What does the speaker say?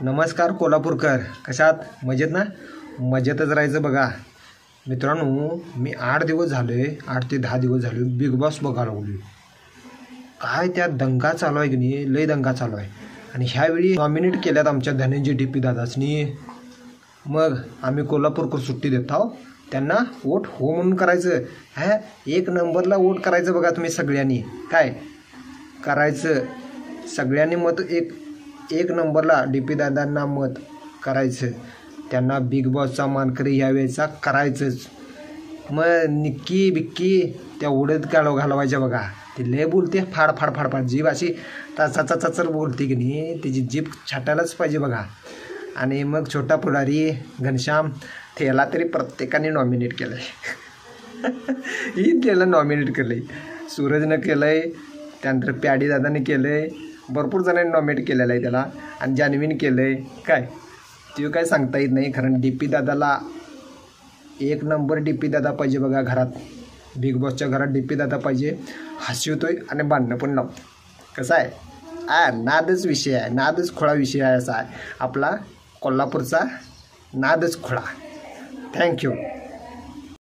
नमस्कार कोल्हापूरकर, कशात? मजेत ना? मजेतच राहायचं बघा मित्रांनो. मी 8 दिवस झाले, 8 ते 10 दिवस झाले बिग बॉस बघायला लागलो. काय त्यात दंगा चालू आहे की नाही, लय दंगा चालू आहे. आणि ह्यावेळी नॉमिनेट केल्यात आमच्या धनंजय DP दादासनी. मग आम्ही कोल्हापूरकर सुट्टी देत आहो, त्यांना वोट हो म्हणून करायचं. ह्या 1 नंबरला वोट करायचं बघा तुम्ही सगळ्यांनी. काय करायचं? सगळ्यांनी मत एक नंबरला DP दादांना मत करायचं. त्यांना बिग बॉसचा मानकरी यावेळेचा करायचंच. मग निक्की बिक्की त्या उडत घालवायच्या बघा. ती लय बोलते, फाड फाड फाड फाड जीभ अशी चचर बोलते की नाही, तिची जीभ छाटायलाच पाहिजे बघा. आणि मग छोटा पुढारी घनश्याम त्याला तरी प्रत्येकाने नॉमिनेट केलं आहे. ही त्याला नॉमिनेट केलं आहे, सूरजनं केलं आहे, त्यानंतर प्याडी दादाने केलं आहे, भरपूर जणांनी नॉमिनेट केलेलं आहे त्याला. आणि जान्हवीने केलं आहे. काय ते काय सांगता येत नाही. कारण DP दादाला 1 नंबर DP दादा पाहिजे बघा घरात. बिग बॉसच्या घरात DP दादा पाहिजे. हसवतोय आणि भांडणं पण लावतो. कसं आहे? नादच विषय आहे, नादच खोळा विषय आहे. असा आहे आपला कोल्हापूरचा नादच खोळा. थँक्यू.